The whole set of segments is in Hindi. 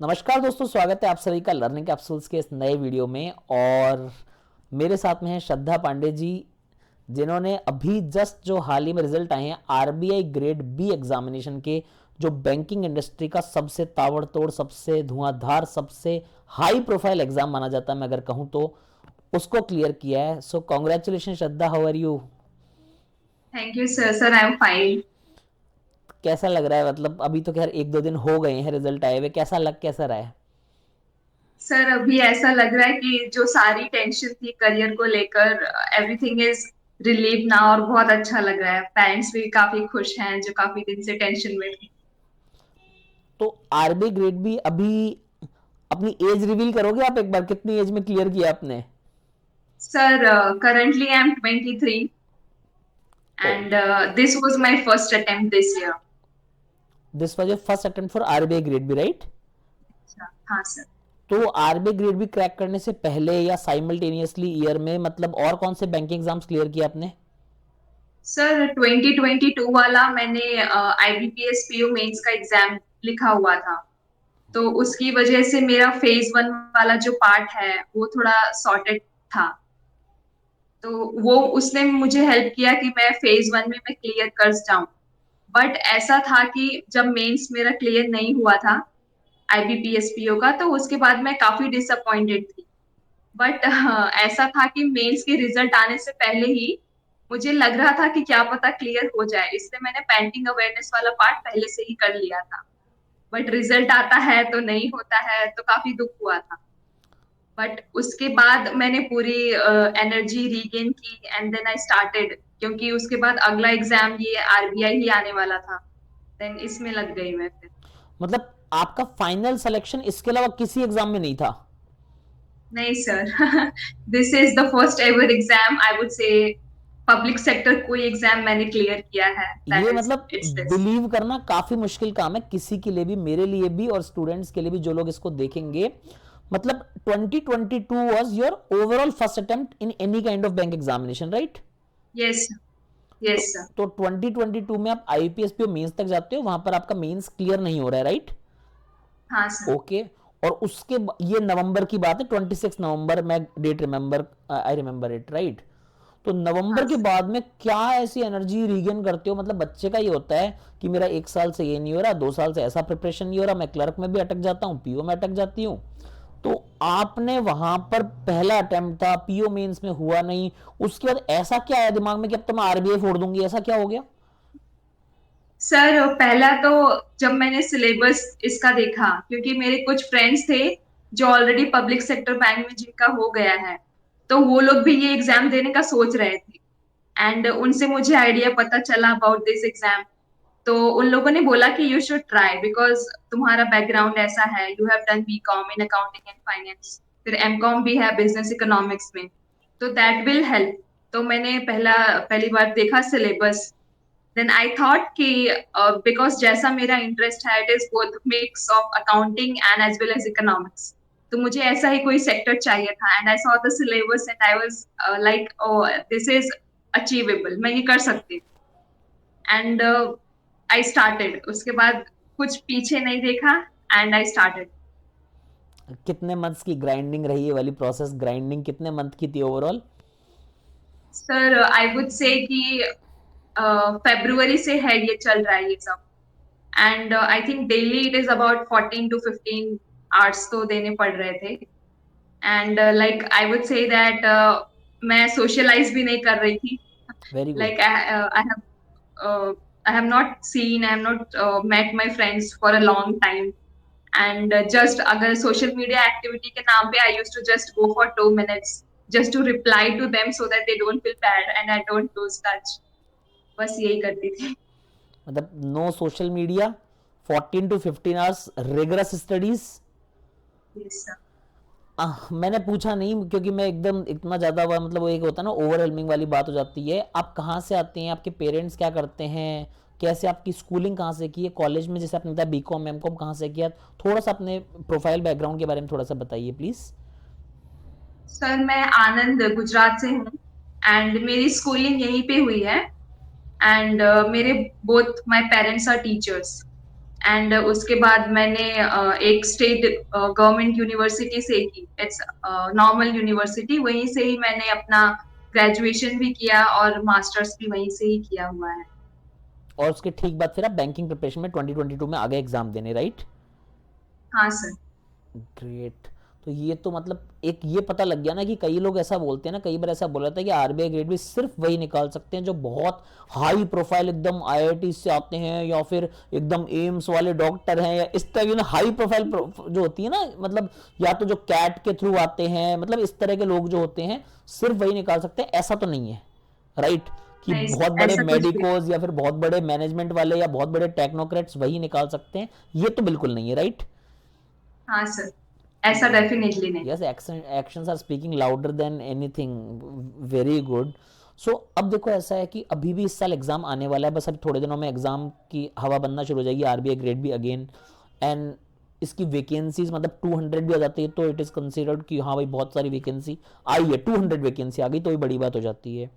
नमस्कार दोस्तों, स्वागत है आप सभी का लर्निंग कैप्सूल्स के इस नए वीडियो में। और मेरे साथ में है श्रद्धा पांडे जी, जिन्होंने अभी जस्ट जो हाल ही में रिजल्ट आए हैं आरबीआई ग्रेड बी एग्जामिनेशन के, जो बैंकिंग इंडस्ट्री का सबसे ताबड़तोड़, सबसे धुआंधार, सबसे हाई प्रोफाइल एग्जाम माना जाता है मैं अगर कहूँ तो, उसको क्लियर किया है। So congratulation Shraddha, how are you? Thank you sir. Sir I am fine. कैसा लग रहा है? मतलब अभी तो खैर एक दो दिन हो गए हैं रिजल्ट आए हुए, कैसा रहा है? सर अभी ऐसा लग रहा है कि जो सारी टेंशन थी करियर को लेकर एवरीथिंग इज रिलीव ना, और बहुत अच्छा लग रहा है। पेरेंट्स भी काफी खुश हैं जो काफी दिन से टेंशन में थे। तो आरबी ग्रेड भी अभी अपनी एज रिवील करोगे आप एक बार, कितनी एज में क्लियर किया आपने? सर करंटली आई एम 23 ओ, and this was my first attempt this year. This was your first attempt for RBI grade B, right? अच्छा हाँ सर। तो आरबीआई ग्रेड बी क्रैक करने से पहले या साइमल्टेनियसली ईयर में, मतलब और कौन से बैंकिंग एग्जाम्स क्लियर किए आपने? सर 2022 वाला मैंने आईबीपीएस पीओ मेंस का एग्जाम लिखा हुआ था। तो उसकी वजह से मेरा फेज वन वाला जो पार्ट है वो थोड़ा सॉर्टेड था। तो वो उसने मुझे हेल्प किया कि मैं फेज वन में मैं क्लियर कर जाऊं। बट ऐसा था कि जब मेंस मेरा क्लियर नहीं हुआ था आईबीपीएसपीओ का, तो उसके बाद मैं काफी डिसअपॉइंटेड थी। बट ऐसा था कि मेंस के रिजल्ट आने से पहले ही मुझे लग रहा था कि क्या पता क्लियर हो जाए, इसलिए मैंने पेंटिंग अवेयरनेस वाला पार्ट पहले से ही कर लिया था। बट रिजल्ट आता है तो नहीं होता है, तो काफी दुख हुआ था। बट उसके बाद मैंने पूरी एनर्जी रीगेन की एंड देन आई स्टार्टेड, क्योंकि उसके बाद अगला एग्जाम ये आरबीआई ही आने वाला था। देन इसमें लग गई मैं फिर। मतलब आपका फाइनल सिलेक्शन इसके अलावा किसी एग्जाम में नहीं था? नहीं sir. This is the first ever exam I would से। पब्लिक सेक्टर कोई एग्जाम मैंने क्लियर किया है, दैट ये इज मतलब इट्स दिस। बिलीव करना काफी मुश्किल काम है किसी के लिए भी, मेरे लिए भी और स्टूडेंट्स के लिए भी जो लोग इसको देखेंगे। मतलब 2022 was your overall first attempt in any kind of bank examination, right? Yes. तो यस सर। 2022 में आप आईपीएस पी मेंस तक जाते हो, वहां पर आपका मेंस क्लियर नहीं हो रहा है, राइट? हाँ सर। ओके। और उसके ये नवंबर की बात है, 26 नवंबर, मैं date remember, I remember it, right? तो हाँ नवंबर के सर। बाद में क्या ऐसी एनर्जी रीगेन करते हो? मतलब बच्चे का ये होता है कि मेरा एक साल से ये नहीं हो रहा, 2 साल से ऐसा प्रिपरेशन नहीं हो रहा, मैं क्लर्क में भी अटक जाता हूँ, पीओ में अटक जाती हूँ। तो आपने वहां पर पहला अटेम्प्ट था, पीओ मेंस में हुआ नहीं, उसके बाद ऐसा क्या आया दिमाग में कि अब तो मैं आरबीआई फोड़ दूंगी, ऐसा क्या हो गया? सर पहला तो जब मैंने सिलेबस इसका देखा, क्योंकि मेरे कुछ फ्रेंड्स थे जो ऑलरेडी पब्लिक सेक्टर बैंक में जिनका हो गया है, तो वो लोग भी ये एग्जाम देने का सोच रहे थे। एंड उनसे मुझे आइडिया पता चला अबाउट दिस एग्जाम। तो उन लोगों ने बोला कि यू शुड ट्राई, बिकॉज तुम्हारा बैकग्राउंड ऐसा है, you have done BCom in accounting and finance, फिर एमकॉम भी है बिजनेस इकोनॉमिक्स में, तो दैट विल हेल्प। तो मैंने पहली बार देखा सिलेबस। देन आई थॉट कि बिकॉज जैसा मेरा इंटरेस्ट है, it is both mix of accounting and as well as economics, तो मुझे ऐसा ही कोई सेक्टर चाहिए था। And I saw the syllabus and I was like, oh this is achievable, मैं ये कर सकती हूँ। एंड आई स्टार्टेड, उसके बाद कुछ पीछे नहीं देखा एंड आई स्टार्टेड। कितने मंथ्स की ग्राइंडिंग रही है वाली प्रोसेस? ग्राइंडिंग कितने मंथ की थी ओवरऑल? सर आई वुड से कि फेब्रुवरी से है ये चल रहा है ये सब। And I think daily it is about 14 to 15 hours तो देने पड़ रहे थे। And like I would say that मैं सोशलाइज भी नहीं कर रही थी। Very good. Like I have not seen, I have not met my friends for a long time. And just अगर सोशल मीडिया एक्टिविटी के नाम पे I use to just go for 2 minutes just to reply to them so that they don't feel bad and I don't lose touch। बस यही करती थी। मतलब no social media, 14 to 15 hours rigorous studies. Yes, sir। मैंने पूछा नहीं क्योंकि मैं एकदम इतना ज़्यादा मतलब वो एक होता है ना, ओवरवेलमिंग वाली बात हो जाती है। आप कहाँ से आते हैं, आपके पेरेंट्स क्या करते हैं, कैसे आपकी स्कूलिंग कहाँ से की है, कॉलेज में जैसे आपने बताया बी कॉम एम कॉम कहाँ से किया? थोड़ा सा अपने प्रोफाइल बैकग्राउंड के बारे में थोड़ा सा बताइए प्लीज़। सर मैं आनंद गुजरात से हूँ एंड मेरी स्कूलिंग यहीं पे हुई है। एंड मेरे both my parents are teachers. And उसके बाद मैंने एक स्टेट गवर्नमेंट यूनिवर्सिटी से की, इट्स नॉर्मल यूनिवर्सिटी, वहीं से ही मैंने अपना ग्रेजुएशन भी किया और मास्टर्स भी वहीं से ही किया हुआ है। और उसके ठीक बाद फिर आप बैंकिंग प्रिपरेशन में 2022 में आगे एग्जाम देने, राइट? हाँ सर। ग्रेट। तो ये तो मतलब एक ये पता लग गया ना कि कई लोग ऐसा बोलते हैं ना, कई बार ऐसा बोला था कि आरबीआई ग्रेड भी सिर्फ वही निकाल सकते हैं जो बहुत हाई प्रोफाइल एकदम आईआईटी से आते हैं, या फिर एकदम एम्स वाले डॉक्टर हैं, या इस तरह की ना हाई प्रोफाइल जो होती है ना, मतलब या तो जो कैट के थ्रू आते हैं, मतलब इस तरह के लोग जो होते हैं सिर्फ वही निकाल सकते हैं, ऐसा तो नहीं है, राइट? कि नहीं, बहुत बड़े ऐसा कुछ भी। मेडिकोज या फिर बहुत बड़े मैनेजमेंट वाले या बहुत बड़े टेक्नोक्रेट्स वही निकाल सकते हैं, ये तो बिल्कुल नहीं है, राइट? हाँ सर, ऐसा डेफिनेटली नहीं। Yes, actions are speaking louder than anything. Very good. So अब देखो ऐसा है कि अभी भी इस साल एग्जाम आने वाला है, बस अभी थोड़े दिनों में एग्जाम की हवा बनना शुरू हो जाएगी, आरबीआई ग्रेड भी अगेन। एंड इसकी वैकेंसीज मतलब 200 भी आ जाती है तो इट इज़ कंसिडर्ड कि हाँ भाई बहुत सारी वैकेंसी आई है, 200 वैकेंसी आ गई तो ये बड़ी बात हो जाती है।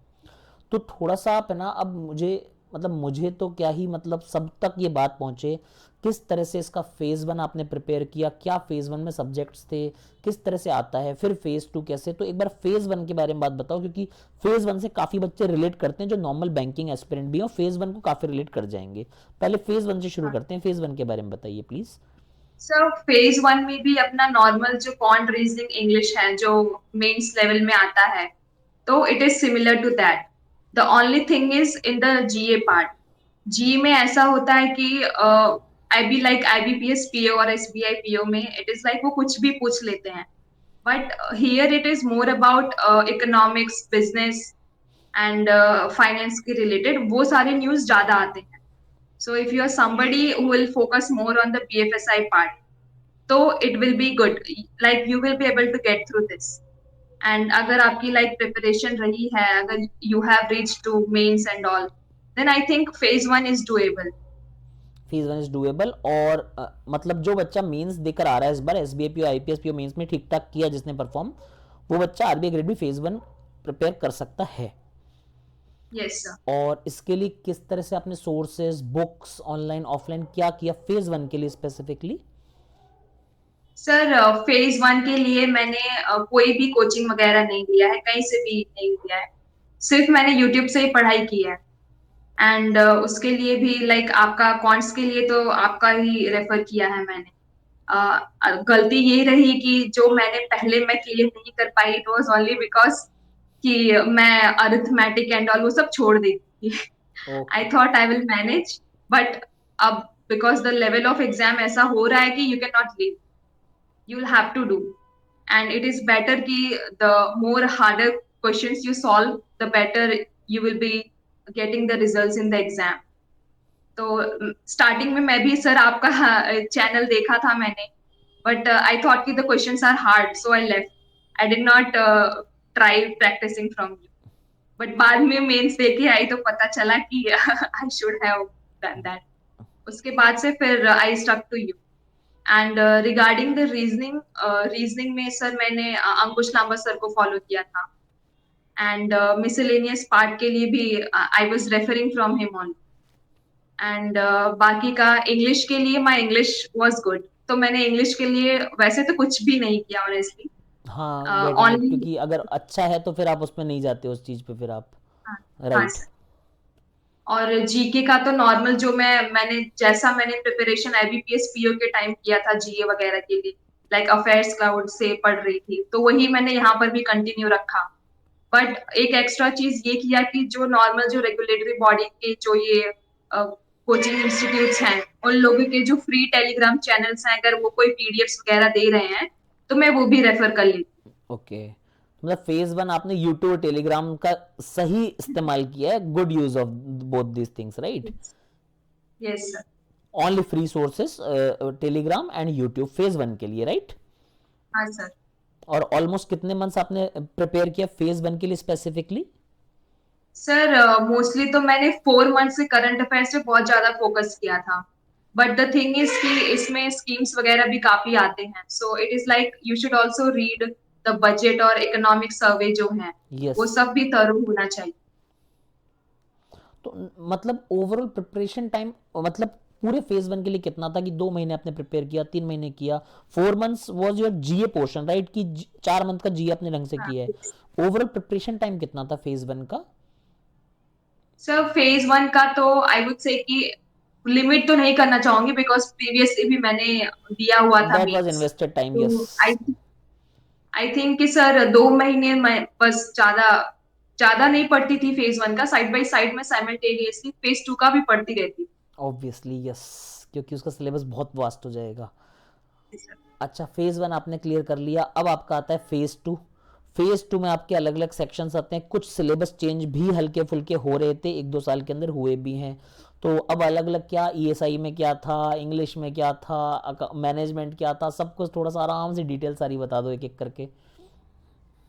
तो थोड़ा सा आप है ना, अब मुझे मतलब मुझे तो क्या ही मतलब सब तक ये बात पहुंचे, किस तरह से इसका फेज़ वन आपने प्रिपेयर किया, क्या फेज़ वन में सब्जेक्ट्स थे, किस तरह से आता है, फिर फेज़ टू कैसे, तो एक बार फेज़ वन के बारे में बात बताओ, क्योंकि फेज़ वन से काफ़ी बच्चे रिलेट करते हैं जो नॉर्मल बैंकिंग एस्पिरेंट भी हैं, और फेज़ वन को काफ़ी रिलेट कर जाएंगे। पहले फेज़ वन से शुरू करते हैं, फेज़ वन के बारे में बताइए प्लीज़। सर फेज वन में भी अपना नॉर्मल जो क्वांट रीजनिंग इंग्लिश है जो मेंस लेवल में आता है, तो it is similar to that. The only thing is in the GA part. जी में ऐसा होता है कि I be like IBPS PO और एसबीआई पीओ में इट इज लाइक वो कुछ भी पूछ लेते हैं, but here it is more about economics, business and finance के रिलेटेड वो सारे न्यूज ज्यादा आते हैं। So if you are somebody who will focus more on the BFSI part, so it will be good. Like you will be able to get through this. And अगर आपकी like preparation रही है, अगर you have reached to mains and all, then I think phase one is doable. Phase one is doable, और मतलब जो बच्चा मेंस देकर आ रहा है इस बार S B I P I P S P mains में ठीक ठाक किया जिसने परफॉर्म, वो बच्चा आरबीआई ग्रेड भी फेज वन प्रिपेयर कर सकता है। Yes sir. और इसके लिए किस तरह से आपने सोर्सेज, बुक्स, ऑनलाइन ऑफलाइन क्या किया फेज वन के लिए स्पेसिफिकली? सर फेज वन के लिए मैंने कोई भी कोचिंग वगैरह नहीं लिया है, कहीं से भी नहीं लिया है। सिर्फ मैंने यूट्यूब से ही पढ़ाई की है। एंड उसके लिए भी लाइक आपका कॉन्ट्स के लिए तो आपका ही रेफर किया है मैंने। गलती ये रही कि जो मैंने पहले मैं क्लियर नहीं कर पाई, इट वाज ओनली बिकॉज कि मैं अरिथमेटिक एंड ऑल वो सब छोड़ देती थी। I okay. Thought I will manage, but अब because the level of exam ऐसा हो रहा है कि you can not leave, you will have to do, and it is better ki the more harder questions you solve, the better you will be getting the results in the exam. तो स्टार्टिंग में मैं भी सर आपका चैनल देखा था मैंने, बट आई थॉट कि the questions are hard, so I left. I did not try practicing from you, but बाद में मेंस देके आई तो पता चला कि I should have done that. उसके बाद से फिर I stuck to you. And regarding the reasoning, reasoning में सर मैंने अंकुश लांबा सर को फॉलो किया था। एंड मिसलेनियस पार्ट के लिए भी I was referring from him on. And बाकी का इंग्लिश के लिए माय इंग्लिश वाज गुड, तो मैंने इंग्लिश के लिए वैसे तो कुछ भी नहीं किया ऑनेस्टली। हाँ, गेटिंग इट, ओनली क्योंकि अगर अच्छा है तो फिर आप उसमें नहीं जाते उस चीज़ पे फिर आप, हाँ, हाँ राइट? सर। और जीके का तो नॉर्मल जो मैंने जैसा मैंने प्रिपरेशन आईबीपीएस पीओ के टाइम किया था जीए वगैरह के लिए, लाइक अफेयर्स क्लाउड से पढ़ रही थी, तो वही मैंने यहाँ पर भी कंटिन्यू रखा। बट एक एक्स्ट्रा चीज ये किया कि जो नॉर्मल जो रेगुलेटरी बॉडी के जो ये कोचिंग इंस्टीट्यूट्स हैं, उन लोगों के जो फ्री टेलीग्राम चैनल्स हैं, अगर वो कोई पीडीएफ्स वगैरह दे रहे हैं तो मैं वो भी रेफर कर लेती ओके, मतलब फेज वन आपने यूट्यूब और टेलीग्राम का सही इस्तेमाल किया है, good use of both these things, right? हूँ। Yes sir. Only free sources Telegram and YouTube phase one के लिए, राइट? हाँ सर। और ऑलमोस्ट कितने मंथ्स आपने प्रिपेयर किया फेज वन के लिए स्पेसिफिकली? सर मोस्टली तो मैंने 4 मंथ से करंट अफेयर्स पे बहुत ज्यादा फोकस किया था। बट द थिंग इज कि इसमें स्कीम्स वगैरह भी काफी आते हैं, so it is like you should also read the budget और इकोनॉमिक सर्वे जो है, यस। वो सब भी थरो होना चाहिए। तो मतलब ओवरऑल प्रिपरेशन टाइम मतलब पूरे फेज वन के लिए कितना था कि 2 महीने आपने प्रिपेयर किया, 3 महीने किया, 4 months was your GA portion, right, कि 4 मंथ का जीए अपने ढंग से हाँ। किया है। ओवरऑल प्रिपरेशन टाइम कितना था फेज वन का? सर फेज वन का तो आई वुड से कि लिमिट तो नहीं करना चाहूंगी, बिकॉज प्रीवियसली भी मैंने दिया हुआ था that was mains. Invested time, yes. तो आई थिंक कि सर 2 महीने में बस ज्यादा ज्यादा नहीं पढ़ती थी फेज वन का, साइड बाय साइड में साइमल्टेनियसली फेज टू का भी पढ़ती रहती ऑब्वियसली यस, क्योंकि उसका सिलेबस बहुत वास्ट हो जाएगा। थी सर। अच्छा, फेज वन आपने क्लियर कर लिया, अब आपका आता है फेज टू। फेज टू में आपके अलग अलग सेक्शंस आते हैं, कुछ सिलेबस चेंज भी हल्के फुल्के हो रहे थे, 1-2 साल के अंदर हुए भी हैं। तो अब अलग अलग क्या, ईएसआई में क्या था, इंग्लिश में क्या था, मैनेजमेंट क्या था, सब कुछ थोड़ा सा आराम से डिटेल सारी बता दो एक एक करके।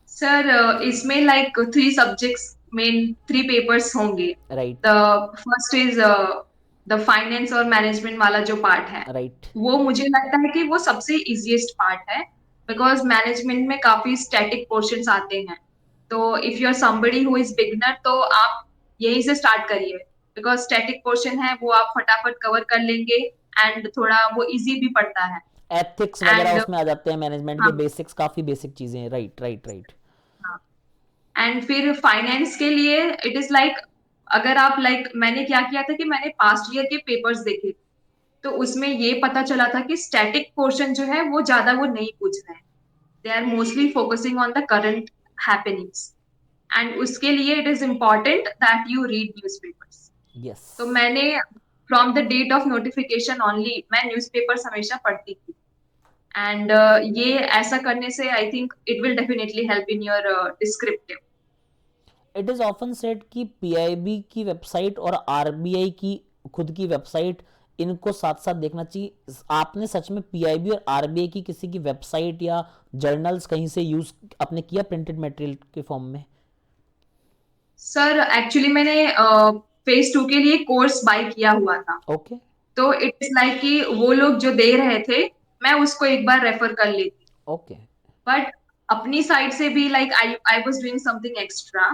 सर इसमें लाइक 3 सब्जेक्ट्स मेन 3 पेपर्स होंगे। Right. The first is the finance और मैनेजमेंट वाला जो पार्ट है, राइट। वो मुझे लगता है कि वो सबसे इजीएस्ट पार्ट है, बिकॉज मैनेजमेंट में काफी स्टैटिक पोर्शंस आते हैं। तो if you are somebody who is beginner, तो आप यहीं से स्टार्ट करिए, बिकॉज स्टैटिक पोर्शन है वो आप फटाफट कवर कर लेंगे, एंड थोड़ा वो इजी भी पड़ता है। एथिक्स वगैरह एंड उसमें आ जाते हैं, मैनेजमेंट के हाँ, बेसिक्स, काफ़ी बेसिक चीज़ें हैं। Right right right. हाँ। एंड फिर फाइनेंस के लिए इट इज लाइक, अगर आप लाइक मैंने क्या किया था कि मैंने पास्ट ईयर के पेपर्स देखे, तो उसमें ये पता चला था कि स्टैटिक पोर्शन जो है वो ज्यादा वो नहीं पूछ रहे हैं। They are mostly focusing on the current happenings, and उसके लिए it is important that you read newspapers. Yes. तो मैंने from the date of notification only मैं न्यूज़पेपर्स हमेशा पढ़ती थी। एंड ये ऐसा करने से I think it will definitely help in your descriptive. It is often said कि पीआईबी की वेबसाइट और आरबीआई की खुद की वेबसाइट, इनको साथ साथ देखना चाहिए। आपने सच में पीआईबी और आरबीआई की किसी की वेबसाइट या जर्नल्स कहीं से यूज आपने किया प्रिंटेड मटेरियल के फॉर्म में? सर एक्चुअली मैंने फेज टू के लिए कोर्स बाय किया हुआ था। ओके। तो इट इज लाइक कि वो लोग जो दे रहे थे, मैं उसको एक बार रेफर कर लेती। ओके। बट अपनी साइड से भी like I I was doing something extra,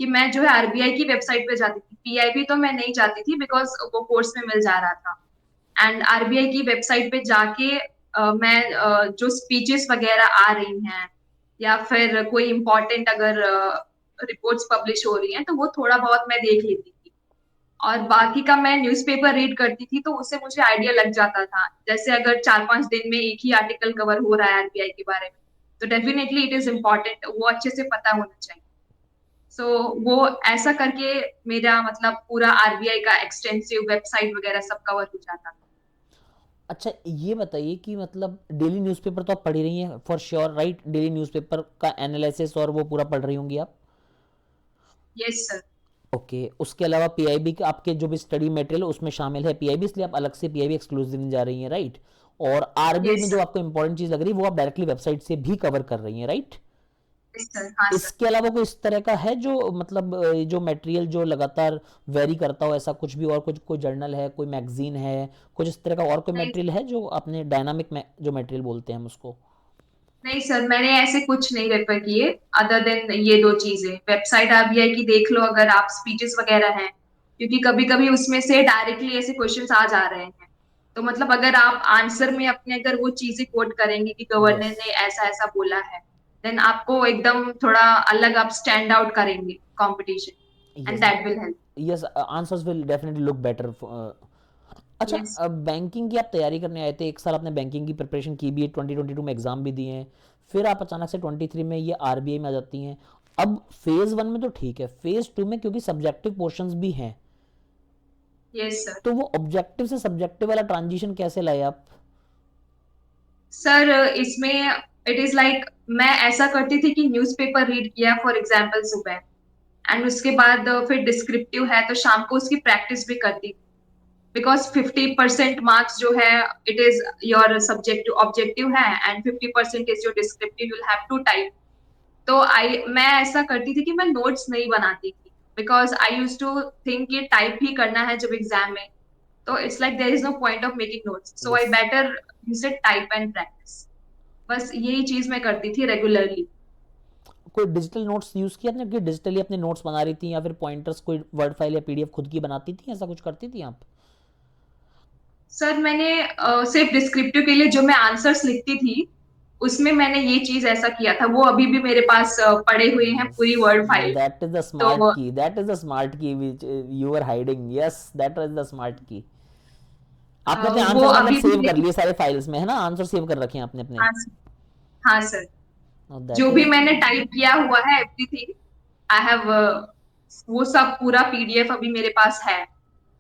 कि मैं जो है आरबीआई की वेबसाइट पे जाती थी। पीआईबी तो मैं नहीं जाती थी, बिकॉज वो कोर्स में मिल जा रहा था। एंड आरबीआई की वेबसाइट पे जाके मैं जो स्पीचेस वगैरह आ रही हैं, या फिर कोई इम्पोर्टेंट अगर रिपोर्ट्स पब्लिश हो रही हैं, तो वो थोड़ा बहुत मैं देख लेती थी। और बाकी का मैं न्यूज़पेपर रीड करती थी, तो उससे मुझे आइडिया लग जाता था। जैसे अगर 4-5 दिन में एक ही आर्टिकल कवर हो रहा है आरबीआई के बारे में, तो डेफिनेटली इट इज इम्पोर्टेंट, वो अच्छे से पता होना चाहिए। सो वो ऐसा करके मेरा मतलब पूरा आरबीआई का एक्सटेंसिव वेबसाइट वगैरह सब कवर हो जाता था। अच्छा, ये बताइए कि मतलब डेली न्यूज़पेपर तो आप पढ़ ही रही हैं for sure, right? Daily newspaper का एनालिसिस और वो पूरा पढ़ रही होंगी आप। Yes sir. ओके, उसके अलावा पीआईबी के आपके जो भी स्टडी मटेरियल उसमें शामिल है पीआईबी, इसलिए आप अलग से पीआईबी एक्सक्लूसिव नहीं जा रही हैं, राइट? और आरबीआई में यस जो सर। आपको इंपॉर्टेंट चीज़ लग रही है वो आप डायरेक्टली वेबसाइट से भी कवर कर रही हैं, राइट? Yes sir. हाँ सर। इसके अलावा कोई इस तरह का है जो मतलब जो मटेरियल जो लगातार वेरी करता हो, ऐसा कुछ भी? और कुछ कोई जर्नल है, कोई मैगजीन है, कुछ इस तरह का और कोई नहीं, मटेरियल है जो आपने डायनामिक जो मटेरियल बोलते हैं हम उसको? नहीं सर, मैंने ऐसे कुछ नहीं रेफर किए अदर देन ये 2 चीजें। वेबसाइट आरबीआई की देख लो अगर आप, स्पीचेस वगैरह हैं, क्योंकि कभी कभी उसमें से डायरेक्टली ऐसे क्वेश्चंस आ जा रहे हैं। तो मतलब अगर आप आंसर में अपने अगर वो चीजें कोट करेंगे कि गवर्नर यस। ने ऐसा ऐसा बोला है, देन आपको एकदम थोड़ा अलग आप स्टैंड आउट करेंगे competition, and yes. That will help. Yes, answers will definitely look better. अच्छा, यस। बैंकिंग की आप तैयारी करने आए थे, एक साल आपने बैंकिंग की प्रिपरेशन की भी है, 2022 में एग्जाम भी दिए हैं, फिर आप अचानक से 23 में ये आरबीआई में आ जाती हैं। अब फेज वन में तो ठीक है, फेज टू में क्योंकि सब्जेक्टिव पोर्शंस भी हैं, यस सर। तो वो ऑब्जेक्टिव से सब्जेक्टिव वाला ट्रांजिशन कैसे लाए आप? सर इसमें इट इज लाइक, मैं ऐसा करती थी कि न्यूज़पेपर रीड किया फॉर एग्जांपल सुबह, एंड उसके बाद फिर डिस्क्रिप्टिव है तो शाम को उसकी प्रैक्टिस भी करती थी। बिकॉज 50% मार्क्स जो है, it is your subjective objective है, and 50% is your descriptive, you have to type. तो आई मैं ऐसा करती थी कि मैं नोट्स नहीं बनाती थी, because I use to think ये टाइप ही करना है जब एग्जाम में, तो it's like there is no point of making notes, so I yes. Better instead type and practice. बस यही चीज मैं करती थी रेगुलरली। कोई डिजिटल नोट्स यूज किया आपने कि डिजिटली अपने नोट्स बना रही थी, या फिर पॉइंटर्स कोई वर्ड फाइल या पीडीएफ खुद की बनाती थी, ऐसा कुछ करती थी आप? सर मैंने सिर्फ डिस्क्रिप्टिव के लिए जो मैं आंसर्स लिखती थी उसमें मैंने ये चीज ऐसा किया था, वो अभी भी मेरे पास पड़े हुए हैं Yes, पूरी word file. that is the तो smart key. That is the smart key which you were hiding. Yes, that was the smart key. आपने अपने वो आंसर मतलब अभी भी सेव कर मेरी, लिए सारे फाइल्स में, है ना? आंसर सेव कर रखे हैं आपने अपने। हाँ हाँ सर, दैट जो भी इज मैंने टाइप किया हुआ है एवरीथिंग आई हैव, वो सब पूरा पीडीएफ अभी मेरे पास है।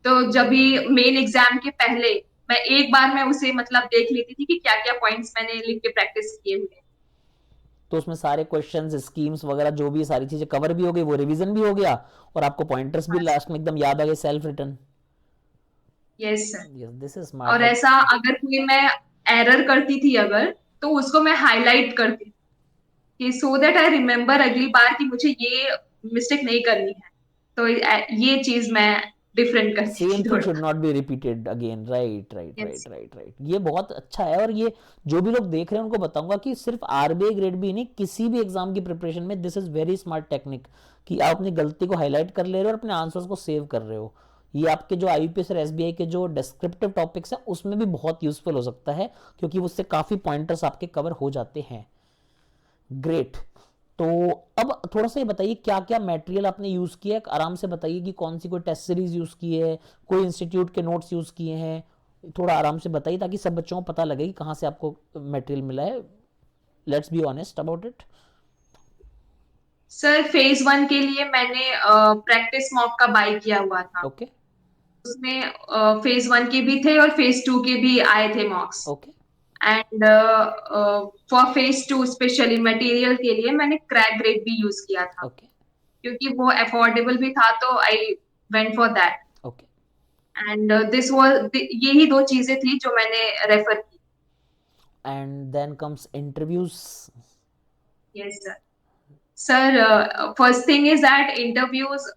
तो जब भी मेन एग्जाम के पहले मैं एक बार में उसे मतलब देख लेती थी कि क्या क्या पॉइंट्स मैंने लिख के प्रैक्टिस किए हुए हैं। तो उसमें सारे क्वेश्चंस स्कीम्स वगैरह जो भी सारी चीजें कवर भी हो गई, वो रिवीजन भी हो गया, और आपको पॉइंटर्स भी हाँ लास्ट में एकदम याद आ गए, self return. Yes sir. Yes, this is smart और लाइक। ऐसा अगर कोई मैं एरर करती थी अगर, तो उसको मैं हाईलाइट करती थी कि सो दैट आई रिमेम्बर अगली बार कि मुझे ये मिस्टेक नहीं करनी है। तो ये चीज मैं डिफरेंट करती सेम थी थिंग थोड़ा। Should not be repeated again. Right right yes. Right right right, ये बहुत अच्छा है। और ये जो भी लोग देख रहे हैं उनको बताऊंगा कि सिर्फ आरबीआई ग्रेड बी नहीं, किसी भी एग्जाम की प्रिपरेशन में this is very smart technique, कि आप अपनी गलती को हाईलाइट कर ले रहे हो और अपने आंसर्स को सेव कर रहे हो। ये आपके जो आईपीएस और एसबीआई के जो डिस्क्रिप्टिव टॉपिक्स हैं उसमें भी बहुत यूजफुल हो सकता है, क्योंकि उससे काफी पॉइंटर्स आपके कवर हो जाते हैं। ग्रेट। तो अब थोड़ा सा ये बताइए क्या क्या मटेरियल आपने यूज किया है, आराम से बताइए कि कौन सी कोई टेस्ट सीरीज यूज की है, कोई इंस्टीट्यूट के नोट्स यूज किए हैं। थोड़ा आराम से बताइए ताकि सब बच्चों को पता लगे कि कहाँ से आपको मटेरियल मिला है। Let's be honest about it. Sir phase one के लिए मैंने प्रैक्टिस मॉक का बाय किया हुआ था। ओके उसमें फेज वन के भी थे और फेज टू के भी आए थे मॉक्स। Okay and for phase two specially material के लिए मैंने क्रैक ग्रेड भी यूज किया था, ओके क्योंकि वो अफोर्डेबल भी था तो I went for that. Okay. And this was, यही दो चीजें थी जो मैंने रेफर की। And then comes interviews. Yes sir. Sir first thing is that interviews,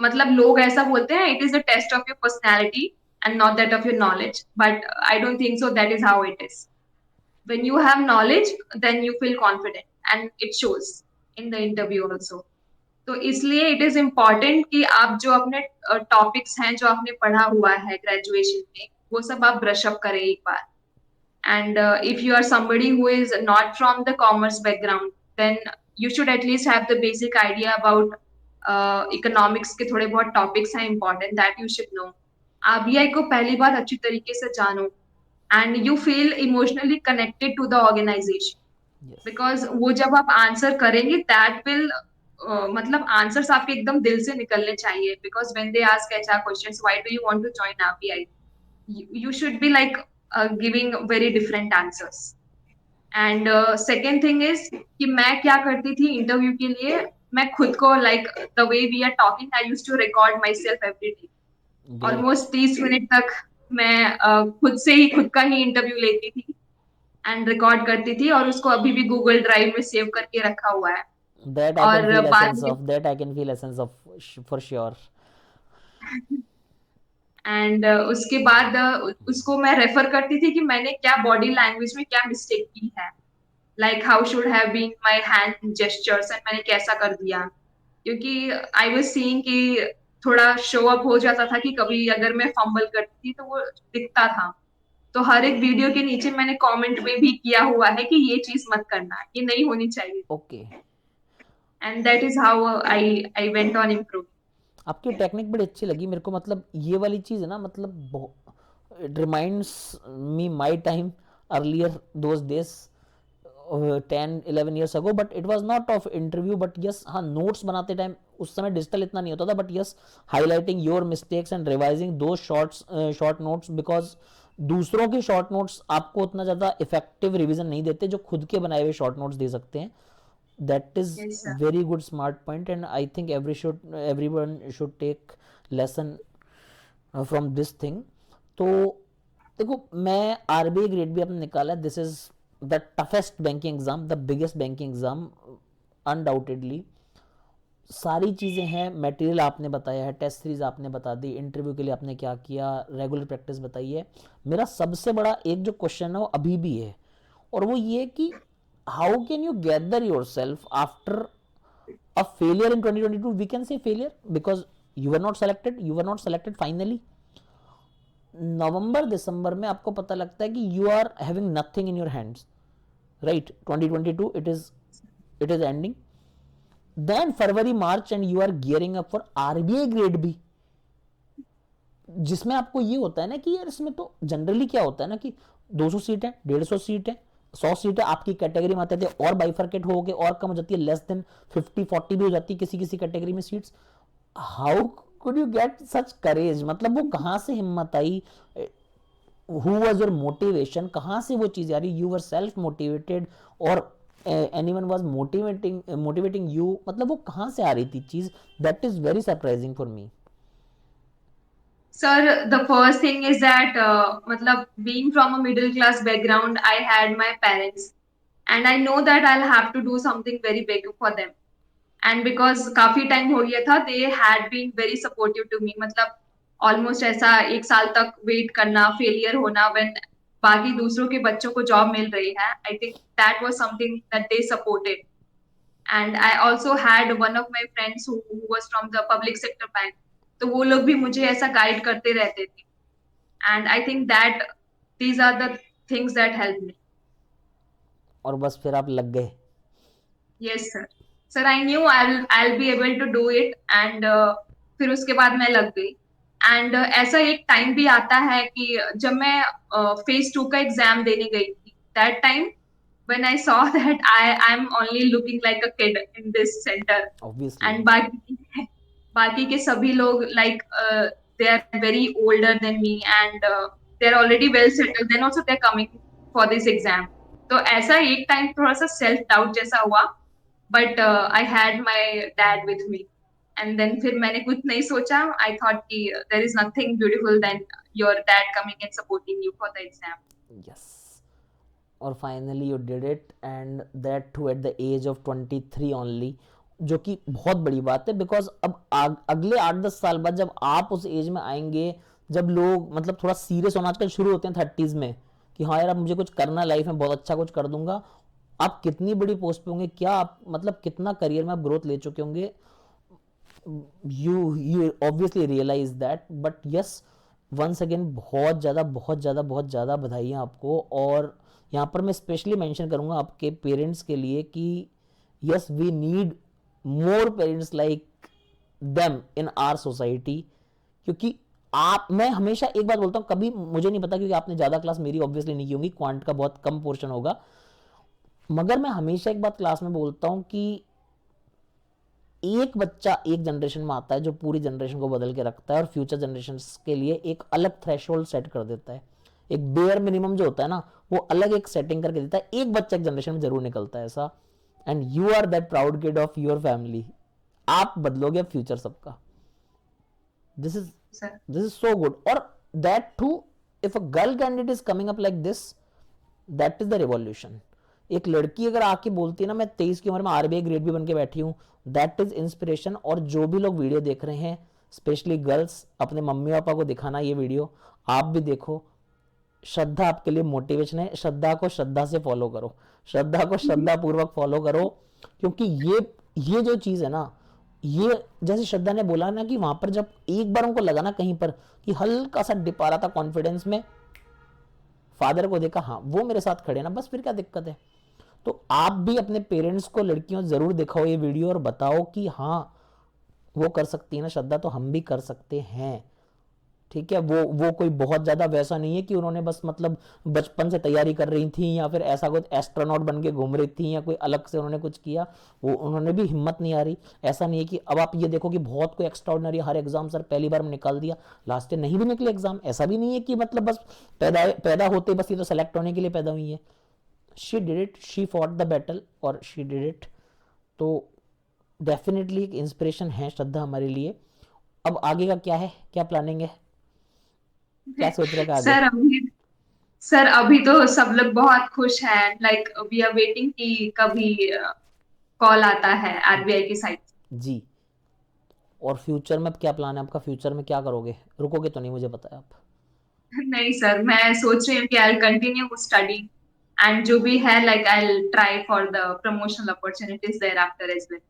मतलब लोग ऐसा बोलते हैं it is the test of your personality and not that of your knowledge, but I don't think so that is how it is. when you have knowledge then you feel confident and it shows in the interview also। तो इसलिए इट इज इम्पॉर्टेंट कि आप जो अपने टॉपिक्स हैं जो आपने पढ़ा हुआ है ग्रेजुएशन में वो सब आप ब्रश अप करें एक बार। And if you are somebody who is not from the commerce background then you should at least have the basic idea about economics के थोड़े बहुत टॉपिक्स हैं important that you should know. RBI को पहली बार अच्छी तरीके से जानो and you feel emotionally connected to the organisation. Yes because वो जब आप आंसर करेंगे दैट विल, मतलब आंसर्स आपके एकदम दिल से निकलने चाहिए। Because when they ask HR questions why do you want to join RBI, you should be like giving very different answers। And second thing is कि मैं क्या करती थी इंटरव्यू के लिए, मैं खुद को like the way we are talking I used to record my self every day. Great. Almost 30 minute तक मैं खुद से ही खुद का ही इंटरव्यू लेती थी एंड रिकॉर्ड करती थी, और उसको अभी भी गूगल ड्राइव में सेव करके रखा हुआ है। दैट आई कैन और फील बाद एसेंस में of, that I can feel essence of, for sure. And उसके बाद उसको मैं रेफर करती थी कि मैंने क्या बॉडी लैंग्वेज में क्या मिस्टेक की है, like how should have been my hand gestures and मैंने कैसा कर दिया। क्योंकि आई वाज सीइंग कि थोड़ा शो अप हो जाता था कि कभी अगर मैं फंबल करती थी तो वो दिखता था। तो हर एक वीडियो के नीचे मैंने कमेंट में भी किया हुआ है कि ये चीज मत करना, ये नहीं होनी चाहिए। Okay. And that is how I went on improve. आपकी टेक्निक बड़ी अच्छी लगी मेरे को, मतलब ये वाली चीज़ है ना, मतलब it reminds me my time earlier those days 10-11 years ago, but it was not of interview, but yes हाँ, नोट्स बनाते टाइम उस समय डिजिटल इतना नहीं होता था, but yes highlighting your mistakes and revising दो शॉर्ट नोट्स, बिकॉज दूसरों के शॉर्ट नोट्स आपको उतना ज़्यादा इफेक्टिव रिवीजन नहीं देते जो खुद के बनाए हुए शॉर्ट नोट्स दे सकते हैं। That is yes sir. very good smart point, and I think everyone should take lesson from this thing। तो देखो, मैं आरबीआई ग्रेड भी आपने निकाला, this is the toughest banking exam, the biggest banking exam undoubtedly. सारी चीज़ें हैं, मटेरियल आपने बताया है, टेस्ट सीरीज आपने बता दी, इंटरव्यू के लिए आपने क्या किया, रेगुलर प्रैक्टिस बताई है। मेरा सबसे बड़ा एक जो क्वेश्चन है वो अभी भी है, और वो ये कि how can you gather your self after a failure in 2022, we can say failure because you were not selected finally, नवंबर दिसंबर में आपको पता लगता है कि you are having nothing in your hands, right? 2022 it is ending, then February March and you are gearing up for RBI grade B, जिसमें आपको ये होता है ना कि यार इसमें तो जनरली क्या होता है ना कि 200 सीट है, 150 सीट है, 100 सीट है, आपकी कैटेगरी में आते थे और बाइफर्केट हो गए और कम हो जाती है, लेस देन 50-40 भी हो जाती है किसी किसी कैटेगरी में seats. How could you get such courage, मतलब वो कहाँ से हिम्मत आई, हु वाज योर मोटिवेशन, कहाँ से वो चीज़ आ रही, यू वर सेल्फ मोटिवेटेड और एनीवन वाज मोटिवेटिंग यू, मतलब वो कहाँ से आ रही थी चीज़? That is very surprising for me. Sir, the first thing is that matlab, being from a middle class background, I had my parents, and I know that I'll have to do something very big for them. And because काफी टाइम हो गया था, they had been very supportive to me. मतलब ऑलमोस्ट ऐसा 1 साल तक वेट करना, फेलियर होना, when बाकी दूसरों के बच्चों को जॉब मिल रही है, आई think that was something that they supported. And I also had one of my friends who was from the public sector bank, तो वो लोग भी मुझे ऐसा गाइड करते रहते थे. And I think that these are the things that help me. और बस फिर आप लग गए। Yes sir. Sir I knew I be able to do it, and फिर उसके बाद मैं लग गई. एंड ऐसा एक टाइम भी आता है कि जब मैं फेज 2 का एग्जाम देने गई थी, that time when I saw that I'm only looking like a kid in this center, obviously. and बाकी के सभी लोग like they are very older than me, and they are already well settled, then also they're coming for this exam. तो ऐसा एक टाइम थोड़ा सा सेल्फ डाउट जैसा हुआ, but I had my dad with me. And then फिर मैंने कुछ नहीं सोचा, आई थॉट कि there is nothing beautiful than your dad coming and supporting you for the exam. Yes, और finally you did it and that too at the age of 23 only, जो कि बहुत बड़ी बात है बिकॉज अब अगले 8-10 साल बाद जब आप उस एज में आएंगे, जब लोग मतलब थोड़ा सीरियस होना आजकल शुरू होते हैं 30s में कि हाँ यार अब मुझे कुछ करना लाइफ में, बहुत अच्छा कुछ कर दूंगा, आप कितनी बड़ी पोस्ट पे होंगे, क्या आप मतलब कितना करियर में आप ग्रोथ ले चुके होंगे, you obviously realize that, but yes, once again बहुत ज़्यादा बहुत ज़्यादा बहुत ज़्यादा बधाइयाँ आपको। और यहाँ पर मैं स्पेशली मेंशन करूँगा आपके पेरेंट्स के लिए कि yes, we need more parents like them in our society, क्योंकि आप, मैं हमेशा एक बात बोलता हूँ, कभी मुझे नहीं पता क्योंकि आपने ज़्यादा क्लास मेरी ऑब्वियसली नहीं की होंगी, क्वांट का बहुत कम पोर्शन होगा, मगर मैं हमेशा एक बात क्लास में बोलता हूँ कि एक बच्चा एक जनरेशन में आता है जो पूरी जनरेशन को बदल के रखता है और फ्यूचर जनरेशन के लिए एक अलग थ्रेशोल्ड सेट कर देता है, एक बेयर मिनिमम जो होता है ना वो अलग एक सेटिंग करके देता है, एक बच्चा एक जनरेशन में जरूर निकलता है ऐसा, and you are that proud kid of your family, आप बदलोगे फ्यूचर सबका। This is sir. This is so good, और that too if a girl candidate is coming up like this, that is the revolution. एक लड़की अगर आके बोलती है ना मैं 23 की उम्र में आरबीआई ग्रेड भी बन के बैठी हूँ, दैट इज इंस्पिरेशन। और जो भी लोग वीडियो देख रहे हैं, स्पेशली गर्ल्स, अपने मम्मी पापा को दिखाना ये वीडियो, आप भी देखो, श्रद्धा आपके लिए मोटिवेशन है, श्रद्धा को श्रद्धा से फॉलो करो, श्रद्धा को श्रद्धा पूर्वक फॉलो करो, क्योंकि ये जो चीज़ है ना, ये जैसे श्रद्धा ने बोला ना कि वहां पर जब एक बार उनको लगा ना कहीं पर कि हल्का सा डिप आ रहा था कॉन्फिडेंस में, फादर को देखा, हाँ वो मेरे साथ खड़े ना, बस फिर क्या दिक्कत है। तो आप भी अपने पेरेंट्स को, लड़कियों, जरूर दिखाओ ये वीडियो और बताओ कि हाँ वो कर सकती है ना श्रद्धा, तो हम भी कर सकते हैं। ठीक है, वो कोई बहुत ज्यादा वैसा नहीं है कि उन्होंने बस मतलब बचपन से तैयारी कर रही थी या फिर ऐसा कुछ एस्ट्रोनॉट बन के घूम रही थी या कोई अलग से उन्होंने कुछ किया, वो उन्होंने भी हिम्मत नहीं आ रही। ऐसा नहीं है कि अब आप ये देखो कि बहुत कोई एक्स्ट्राऑर्डिनरी हर एग्जाम सर पहली बार में निकाल दिया, लास्ट ईयर नहीं भी निकले एग्जाम, ऐसा भी नहीं है कि मतलब बस पैदा होते बस ये तो सेलेक्ट होने के लिए पैदा हुई है। She did it, she fought the battle और शी डिड इट। तो डेफिनेटली एक इंस्पिरेशन है श्रद्धा हमारे लिए। अब आगे का क्या है, क्या प्लानिंग है, क्या सोच रहे का आगे? सर अभी सर अभी तो सब लोग बहुत खुश हैं, लाइक वी आर वेटिंग कि कभी कॉल आता है आरबीआई की साइड से. जी, और फ्यूचर में क्या प्लान है आपका, फ्यूचर में क्या करोगे, रुकोगे तो नहीं मुझे पता है आप? नहीं सर, मैं सोच रही हूँ कि आई कंटिन्यू स्टडी, एंड जो भी है like I try for the promotional opportunities thereafter as well.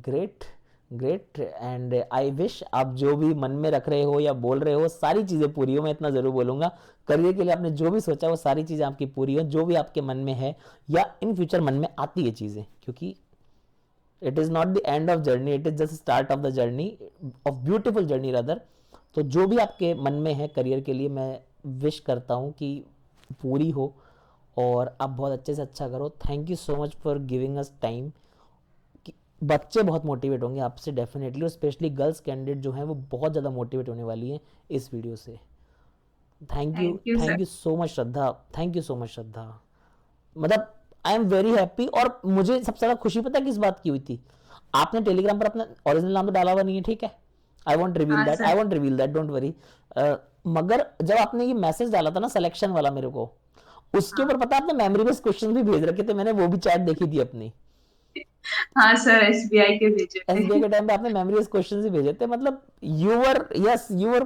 Great, great. And I wish आप जो भी मन में रख रहे हो या बोल रहे हो सारी चीज़ें पूरी हो। मैं इतना ज़रूर बोलूँगा, करियर के लिए आपने जो भी सोचा वो सारी चीज़ें आपकी पूरी हो, जो भी आपके मन में है या इन फ्यूचर मन में आती है चीज़ें, क्योंकि it is not the end of journey, it is just start of the journey, of beautiful journey rather. तो जो भी आपके मन में है करियर के लिए, मैं विश करता हूँ कि पूरी हो और आप बहुत अच्छे से अच्छा करो। Thank you so much for giving us time. बच्चे बहुत मोटिवेट होंगे आपसे डेफिनेटली, और स्पेशली गर्ल्स कैंडिडेट जो हैं वो बहुत ज़्यादा मोटिवेट होने वाली हैं इस वीडियो से। Thank you sir. Thank you so much Shraddha, thank you so much Shraddha. मतलब आई एम वेरी हैप्पी। और मुझे सबसे ज़्यादा खुशी पता है किस बात की हुई थी, आपने टेलीग्राम पर अपना ओरिजिनल नाम तो डाला हुआ नहीं है, ठीक है, आई वॉन्ट रिवील हाँ that, sir. I want reveal that, don't worry. मगर जब आपने ये मैसेज डाला था ना सिलेक्शन वाला मेरे को, उसके हाँ ऊपर पता है आपने मेमोरी बेस्ड क्वेश्चन भी भेज रखे थे, मैंने वो भी चैट देखी थी अपनी। हाँ सर, एसबीआई के भेजे एसबीआई थे। के टाइम पे आपने मेमोरी बेस्ड क्वेश्चन भी भेजे थे। मतलब you're, yes you're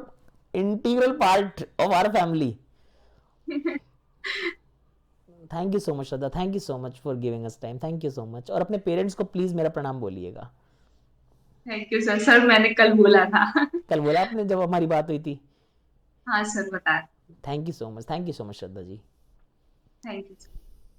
integral part of our family. Thank you so much Shraddha, thank you so much for giving us time, thank you so much. और अपने पेरेंट्स को प्लीज मेरा प्रणाम बोलिएगा। Thank you sir. सर मैंने कल बोला था। कल बोला आपने जब हमारी बात हुई थी। हाँ सर, बता। Thank you so much, thank you so much Shraddha ji. Thank you.